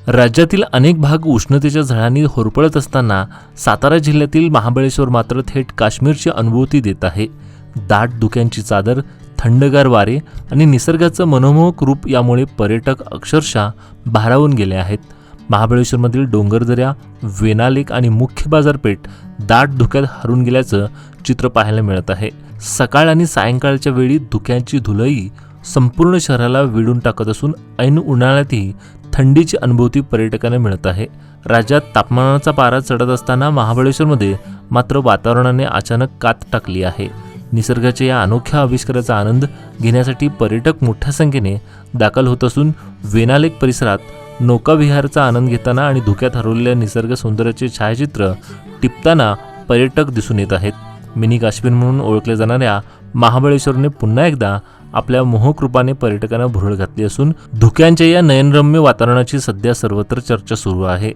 राज्यातील अनेक भाग उष्णतेच्या झळांनी होरपळत असताना सातारा जिल्ह्यातील महाबळेश्वर मात्र थेट काश्मीरची अनुभूती देत आहे. दाट धुक्यांची चादर, थंडगार वारे आणि निसर्गाचं मनमोहक रूप यामुळे पर्यटक अक्षरशः भारावून गेले आहेत. महाबळेश्वरमधील डोंगरदऱ्या, वेना लेक आणि मुख्य बाजारपेठ दाट धुक्यात हरून गेल्याचं चित्र पाहायला मिळत आहे. सकाळ आणि सायंकाळच्या वेळी धुक्यांची धुलई संपूर्ण शहराला वेढून टाकत असून ऐन उन्हाळ्यातही थंडीची अनुभूती पर्यटकांना मिळत आहे. राज्यात तापमानाचा पारा चढत असताना महाबळेश्वरमध्ये मात्र वातावरणाने अचानक कात टाकली आहे. निसर्गाच्या या अनोख्या आविष्काराचा आनंद घेण्यासाठी पर्यटक मोठ्या संख्येने दाखल होत असून वेना लेक परिसरात नौकाविहाराचा आनंद घेताना आणि धुक्यात हरवलेल्या निसर्ग सौंदर्याचे छायाचित्र टिपताना पर्यटक दिसून येत आहेत. मिनी काश्मीर म्हणून ओळखल्या जाणाऱ्या महाबळेश्वरने पुन्हा एकदा आपल्या मोहक रूपाने पर्यटकांना भुरळ घातली असून धुक्यांच्या या नयनरम्य वातावरणाची सध्या सर्वत्र चर्चा सुरू आहे.